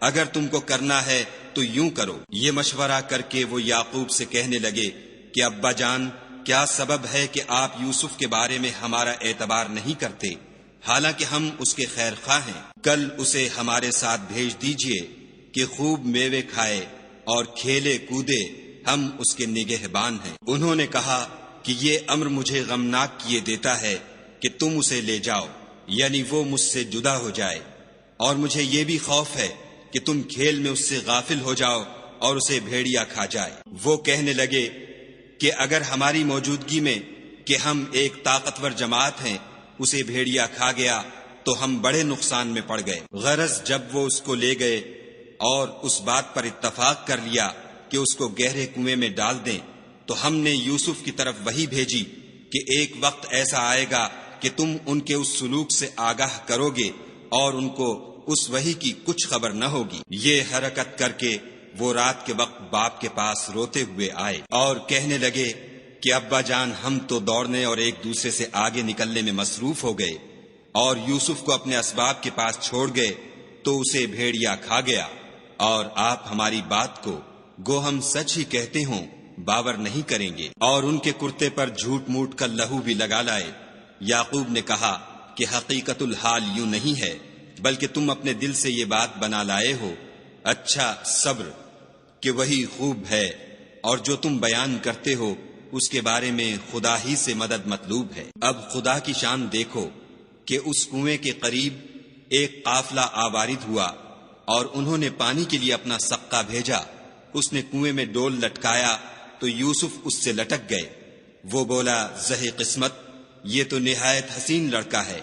اگر تم کو کرنا ہے تو یوں کرو۔ یہ مشورہ کر کے وہ یعقوب سے کہنے لگے کہ ابا جان، کیا سبب ہے کہ آپ یوسف کے بارے میں ہمارا اعتبار نہیں کرتے، حالانکہ ہم اس کے خیر خواہ ہیں؟ کل اسے ہمارے ساتھ بھیج دیجئے کہ خوب میوے کھائے اور کھیلے کودے، ہم اس کے نگہبان ہیں۔ انہوں نے کہا کہ یہ امر مجھے غمناک کیے دیتا ہے کہ تم اسے لے جاؤ، یعنی وہ مجھ سے جدا ہو جائے، اور مجھے یہ بھی خوف ہے کہ تم کھیل میں اس سے غافل ہو جاؤ اور اسے بھیڑیا کھا جائے۔ وہ کہنے لگے کہ اگر ہماری موجودگی میں کہ ہم ایک طاقتور جماعت ہیں اسے بھیڑیا کھا گیا تو ہم بڑے نقصان میں پڑ گئے۔ غرض جب وہ اس کو لے گئے اور اس بات پر اتفاق کر لیا کہ اس کو گہرے کنویں میں ڈال دیں، تو ہم نے یوسف کی طرف وحی بھیجی کہ ایک وقت ایسا آئے گا کہ تم ان کے اس سلوک سے آگاہ کرو گے اور ان کو اس وحی کی کچھ خبر نہ ہوگی۔ یہ حرکت کر کے وہ رات کے وقت باپ کے پاس روتے ہوئے آئے اور کہنے لگے کہ ابا جان، ہم تو دوڑنے اور ایک دوسرے سے آگے نکلنے میں مصروف ہو گئے اور یوسف کو اپنے اسباب کے پاس چھوڑ گئے تو اسے بھیڑیا کھا گیا، اور آپ ہماری بات کو گو ہم سچ ہی کہتے ہوں باور نہیں کریں گے، اور ان کے کرتے پر جھوٹ موٹ کا لہو بھی لگا لائے۔ یعقوب نے کہا کہ حقیقت الحال یوں نہیں ہے، بلکہ تم اپنے دل سے یہ بات بنا لائے ہو۔ اچھا، صبر کہ وہی خوب ہے، اور جو تم بیان کرتے ہو اس کے بارے میں خدا ہی سے مدد مطلوب ہے۔ اب خدا کی شان دیکھو کہ اس کنویں کے قریب ایک قافلہ آوارد ہوا اور انہوں نے پانی کے لیے اپنا سقہ بھیجا۔ اس نے کنویں میں ڈول لٹکایا تو یوسف اس سے لٹک گئے۔ وہ بولا، زہے قسمت، یہ تو نہایت حسین لڑکا ہے،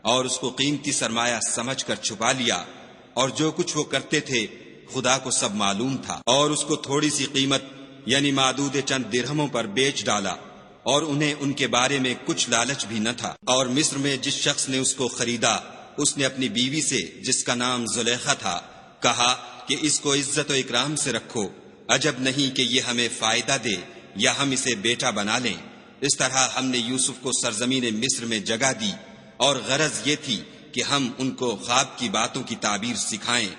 اور اس کو قیمتی سرمایہ سمجھ کر چھپا لیا، اور جو کچھ وہ کرتے تھے خدا کو سب معلوم تھا، اور اس کو تھوڑی سی قیمت یعنی معدود چند درہموں پر بیچ ڈالا، اور انہیں ان کے بارے میں کچھ لالچ بھی نہ تھا۔ اور مصر میں جس شخص نے اس کو خریدا، اس نے اپنی بیوی سے جس کا نام زلیخا تھا کہا کہ اس کو عزت و اکرام سے رکھو، عجب نہیں کہ یہ ہمیں فائدہ دے یا ہم اسے بیٹا بنا لیں۔ اس طرح ہم نے یوسف کو سرزمین مصر میں جگہ دی، اور غرض یہ تھی کہ ہم ان کو خواب کی باتوں کی تعبیر سکھائیں،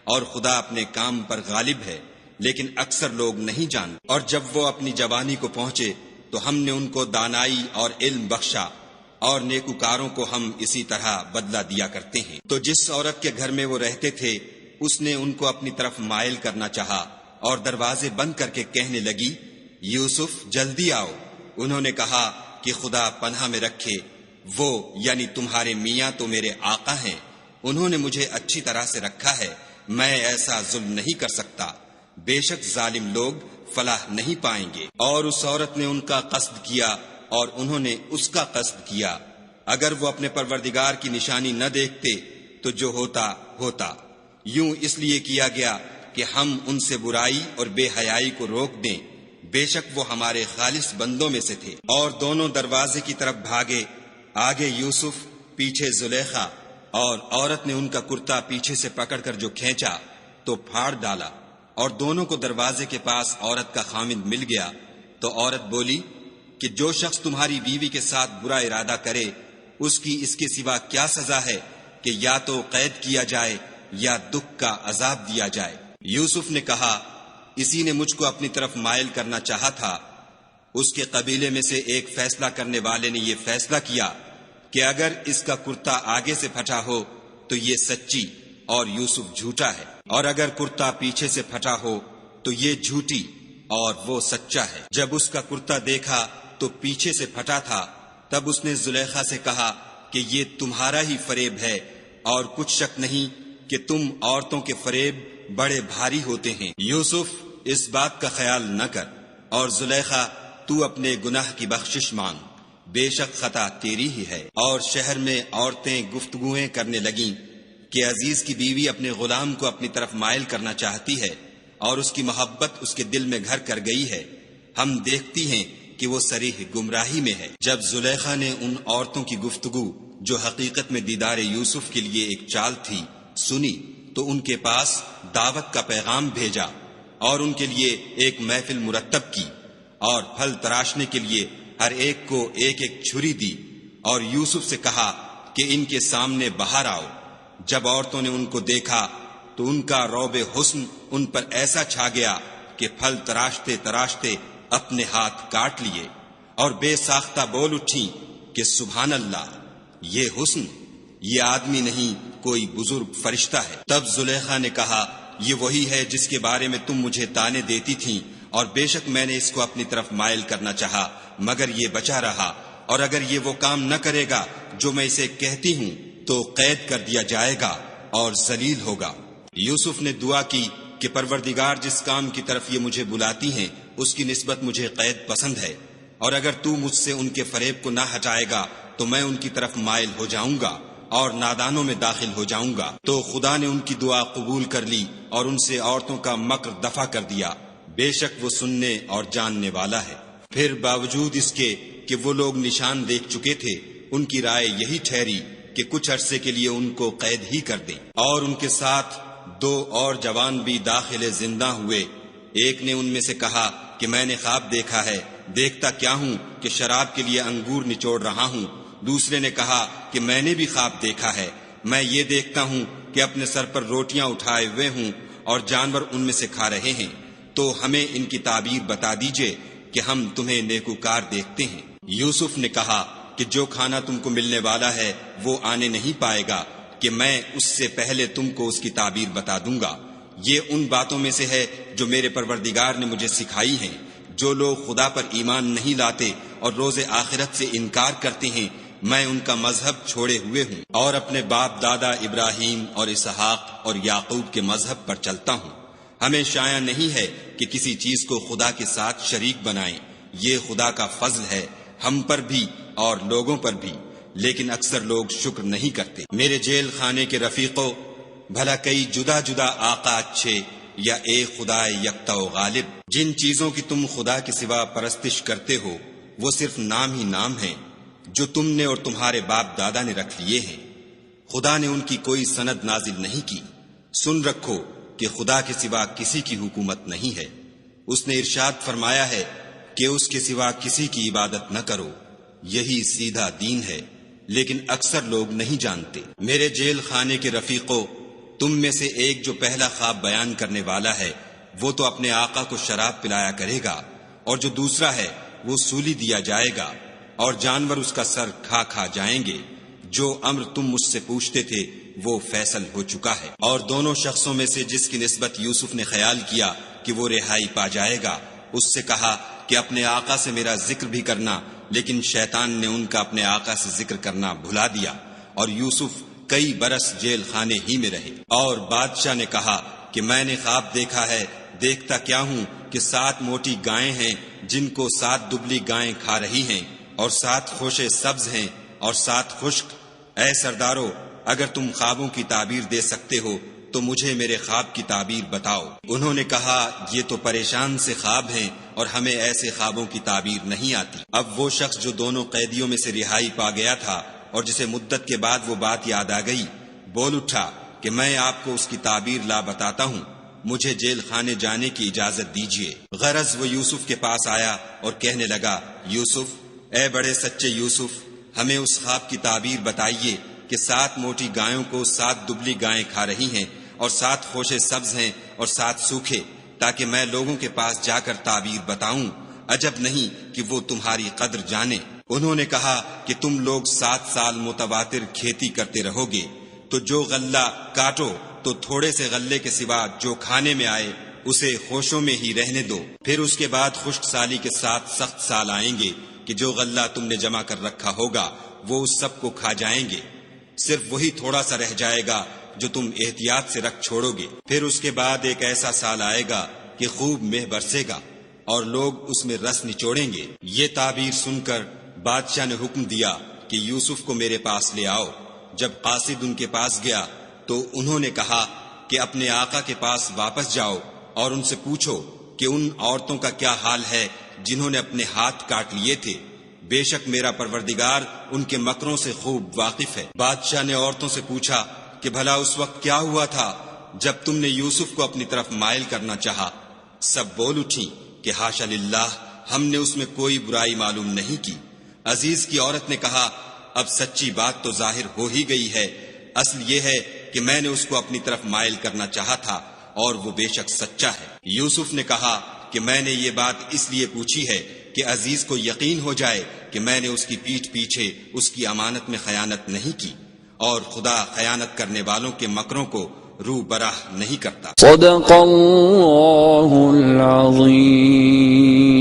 اور خدا اپنے کام پر غالب ہے، لیکن اکثر لوگ نہیں جانتے۔ اور جب وہ اپنی جوانی کو پہنچے تو ہم نے ان کو دانائی اور علم بخشا، اور نیکوکاروں کو ہم اسی طرح بدلہ دیا کرتے ہیں۔ تو جس عورت کے گھر میں وہ رہتے تھے اس نے ان کو اپنی طرف مائل کرنا چاہا، اور دروازے بند کر کے کہنے لگی، یوسف جلدی آؤ۔ انہوں نے کہا کہ خدا پناہ میں رکھے، وہ یعنی تمہارے میاں تو میرے آقا ہیں، انہوں نے مجھے اچھی طرح سے رکھا ہے، میں ایسا ظلم نہیں کر سکتا، بے شک ظالم لوگ فلاح نہیں پائیں گے۔ اور اس عورت نے ان کا قصد کیا اور انہوں نے اس کا قصد کیا۔ اگر وہ اپنے پروردگار کی نشانی نہ دیکھتے تو جو ہوتا ہوتا، یوں اس لیے کیا گیا کہ ہم ان سے برائی اور بے حیائی کو روک دیں، بے شک وہ ہمارے خالص بندوں میں سے تھے۔ اور دونوں دروازے کی طرف بھاگے، آگے یوسف پیچھے زلیخا، اور عورت نے ان کا کرتا پیچھے سے پکڑ کر جو کھینچا تو پھاڑ ڈالا، اور دونوں کو دروازے کے پاس عورت کا خامند مل گیا۔ تو عورت بولی کہ جو شخص تمہاری بیوی کے ساتھ برا ارادہ کرے اس کی اس کے سوا کیا سزا ہے کہ یا تو قید کیا جائے یا دکھ کا عذاب دیا جائے۔ یوسف نے کہا، اسی نے مجھ کو اپنی طرف مائل کرنا چاہا تھا۔ اس کے قبیلے میں سے ایک فیصلہ کرنے والے نے یہ فیصلہ کیا کہ اگر اس کا کرتا آگے سے پھٹا ہو تو یہ سچی اور یوسف جھوٹا ہے، اور اگر کرتا پیچھے سے پھٹا ہو تو یہ جھوٹی اور وہ سچا ہے۔ جب اس کا کرتا دیکھا تو پیچھے سے پھٹا تھا، تب اس نے زلیخا سے کہا کہ یہ تمہارا ہی فریب ہے، اور کچھ شک نہیں کہ تم عورتوں کے فریب بڑے بھاری ہوتے ہیں۔ یوسف اس بات کا خیال نہ کر، اور زلیخا تو اپنے گناہ کی بخشش مانگ، بے شک خطا تیری ہی ہے۔ اور شہر میں عورتیں گفتگویں کرنے لگیں کہ عزیز کی بیوی اپنے غلام کو اپنی طرف مائل کرنا چاہتی ہے، اور اس کی محبت اس کے دل میں گھر کر گئی ہے، ہم دیکھتی ہیں کہ وہ صریح گمراہی میں ہے۔ جب زلیخا نے ان عورتوں کی گفتگو جو حقیقت میں دیدار یوسف کے لیے ایک چال تھی سنی تو ان کے پاس دعوت کا پیغام بھیجا، اور ان کے لیے ایک محفل مرتب کی، اور پھل تراشنے کے لیے ہر ایک کو ایک ایک چھری دی، اور یوسف سے کہا کہ ان کے سامنے باہر آؤ۔ جب عورتوں نے ان کو دیکھا تو ان کا رعب حسن ان پر ایسا چھا گیا کہ پھل تراشتے تراشتے اپنے ہاتھ کاٹ لیے، اور بے ساختہ بول اٹھی کہ سبحان اللہ، یہ حسن، یہ آدمی نہیں کوئی بزرگ فرشتہ ہے۔ تب زلیخا نے کہا، یہ وہی ہے جس کے بارے میں تم مجھے تانے دیتی تھیں، اور بے شک میں نے اس کو اپنی طرف مائل کرنا چاہا مگر یہ بچا رہا، اور اگر یہ وہ کام نہ کرے گا جو میں اسے کہتی ہوں تو قید کر دیا جائے گا اور ذلیل ہوگا۔ یوسف نے دعا کی کہ پروردگار جس کام کی طرف یہ مجھے بلاتی ہیں اس کی نسبت مجھے قید پسند ہے، اور اگر تو مجھ سے ان کے فریب کو نہ ہٹائے گا تو میں ان کی طرف مائل ہو جاؤں گا اور نادانوں میں داخل ہو جاؤں گا۔ تو خدا نے ان کی دعا قبول کر لی اور ان سے عورتوں کا مکر دفع کر دیا، بے شک وہ سننے اور جاننے والا ہے۔ پھر باوجود اس کے کہ وہ لوگ نشان دیکھ چکے تھے، ان کی رائے یہی ٹھہری کہ کچھ عرصے کے لیے ان کو قید ہی کر دیں، اور ان کے ساتھ 2 اور جوان بھی داخل زندہ ہوئے۔ ایک نے ان میں سے کہا کہ میں نے خواب دیکھا ہے، دیکھتا کیا ہوں کہ شراب کے لیے انگور نچوڑ رہا ہوں۔ دوسرے نے کہا کہ میں نے بھی خواب دیکھا ہے، میں یہ دیکھتا ہوں کہ اپنے سر پر روٹیاں اٹھائے ہوئے ہوں اور جانور ان میں سے کھا رہے ہیں، تو ہمیں ان کی تعبیر بتا دیجئے کہ ہم تمہیں نیکوکار دیکھتے ہیں۔ یوسف نے کہا کہ جو کھانا تم کو ملنے والا ہے وہ آنے نہیں پائے گا کہ میں اس سے پہلے تم کو اس کی تعبیر بتا دوں گا۔ یہ ان باتوں میں سے ہے جو میرے پروردگار نے مجھے سکھائی ہیں۔ جو لوگ خدا پر ایمان نہیں لاتے اور روز آخرت سے انکار کرتے ہیں، میں ان کا مذہب چھوڑے ہوئے ہوں اور اپنے باپ دادا ابراہیم اور اسحاق اور یعقوب کے مذہب پر چلتا ہوں۔ ہمیں شایع نہیں ہے کہ کسی چیز کو خدا کے ساتھ شریک بنائیں، یہ خدا کا فضل ہے ہم پر بھی اور لوگوں پر بھی، لیکن اکثر لوگ شکر نہیں کرتے۔ میرے جیل خانے کے رفیقوں، بھلا کئی جدا جدا آقا اچھے یا ایک خدا یکتا و غالب؟ جن چیزوں کی تم خدا کے سوا پرستش کرتے ہو وہ صرف نام ہی نام ہیں جو تم نے اور تمہارے باپ دادا نے رکھ لیے ہیں۔ خدا نے ان کی کوئی سند نازل نہیں کی۔ سن رکھو کہ خدا کے سوا کسی کی حکومت نہیں ہے۔ اس نے ارشاد فرمایا ہے کہ اس کے سوا کسی کی عبادت نہ کرو، یہی سیدھا دین ہے، لیکن اکثر لوگ نہیں جانتے۔ میرے جیل خانے کے رفیقوں، تم میں سے ایک جو پہلا خواب بیان کرنے والا ہے وہ تو اپنے آقا کو شراب پلایا کرے گا، اور جو دوسرا ہے وہ سولی دیا جائے گا، اور جانور اس کا سر کھا کھا جائیں گے۔ جو امر تم مجھ سے پوچھتے تھے وہ فیصل ہو چکا ہے۔ اور دونوں شخصوں میں سے جس کی نسبت یوسف نے خیال کیا کہ وہ رہائی پا جائے گا، اس سے کہا کہ اپنے آقا سے میرا ذکر بھی کرنا، لیکن شیطان نے ان کا اپنے آقا سے ذکر کرنا بھلا دیا، اور یوسف کئی برس جیل خانے ہی میں رہے۔ اور بادشاہ نے کہا کہ میں نے خواب دیکھا ہے، دیکھتا کیا ہوں کہ 7 موٹی گائیں ہیں جن کو 7 دبلی گائیں کھا رہی ہیں، اور 7 خوشے سبز ہیں اور 7 خشک۔ اے سردارو، اگر تم خوابوں کی تعبیر دے سکتے ہو تو مجھے میرے خواب کی تعبیر بتاؤ۔ انہوں نے کہا یہ تو پریشان سے خواب ہیں اور ہمیں ایسے خوابوں کی تعبیر نہیں آتی۔ اب وہ شخص جو دونوں قیدیوں میں سے رہائی پا گیا تھا اور جسے مدت کے بعد وہ بات یاد آ گئی، بول اٹھا کہ میں آپ کو اس کی تعبیر لا بتاتا ہوں، مجھے جیل خانے جانے کی اجازت دیجیے۔ غرض وہ یوسف کے پاس آیا اور کہنے لگا، یوسف، اے بڑے سچے یوسف، ہمیں اس خواب کی تعبیر بتائیے کہ 7 موٹی گایوں کو 7 دبلی گائیں کھا رہی ہیں، اور 7 خوشے سبز ہیں اور 7 سوکھے، تاکہ میں لوگوں کے پاس جا کر تعبیر بتاؤں، عجب نہیں کہ وہ تمہاری قدر جانے۔ انہوں نے کہا کہ تم لوگ 7 سال متواتر کھیتی کرتے رہو گے، تو جو غلہ کاٹو تو تھوڑے سے غلے کے سوا جو کھانے میں آئے اسے خوشوں میں ہی رہنے دو، پھر اس کے بعد خشک سالی کے ساتھ سخت سال آئیں گے کہ جو غلہ تم نے جمع کر رکھا ہوگا وہ اس سب کو کھا جائیں گے، صرف وہی تھوڑا سا رہ جائے گا جو تم احتیاط سے رکھ چھوڑو گے۔ پھر اس کے بعد ایک ایسا سال آئے گا کہ خوب مہ برسے گا اور لوگ اس میں رس نچوڑیں گے۔ یہ تعبیر سن کر بادشاہ نے حکم دیا کہ یوسف کو میرے پاس لے آؤ۔ جب قاصد ان کے پاس گیا تو انہوں نے کہا کہ اپنے آقا کے پاس واپس جاؤ اور ان سے پوچھو کہ ان عورتوں کا کیا حال ہے جنہوں نے اپنے ہاتھ کاٹ لیے تھے، بے شک میرا پروردگار ان کے مکروں سے خوب واقف ہے۔ بادشاہ نے عورتوں سے پوچھا کہ بھلا اس وقت کیا ہوا تھا جب تم نے یوسف کو اپنی طرف مائل کرنا چاہا؟ سب بول اٹھی کہ حاشا للہ، ہم نے اس میں کوئی برائی معلوم نہیں کی۔ عزیز کی عورت نے کہا، اب سچی بات تو ظاہر ہو ہی گئی ہے، اصل یہ ہے کہ میں نے اس کو اپنی طرف مائل کرنا چاہا تھا اور وہ بے شک سچا ہے۔ یوسف نے کہا کہ میں نے یہ بات اس لیے پوچھی ہے کہ عزیز کو یقین ہو جائے کہ میں نے اس کی پیٹھ پیچھے اس کی امانت میں خیانت نہیں کی، اور خدا خیانت کرنے والوں کے مکروں کو رو براہ نہیں کرتا۔
صدق اللہ العظیم۔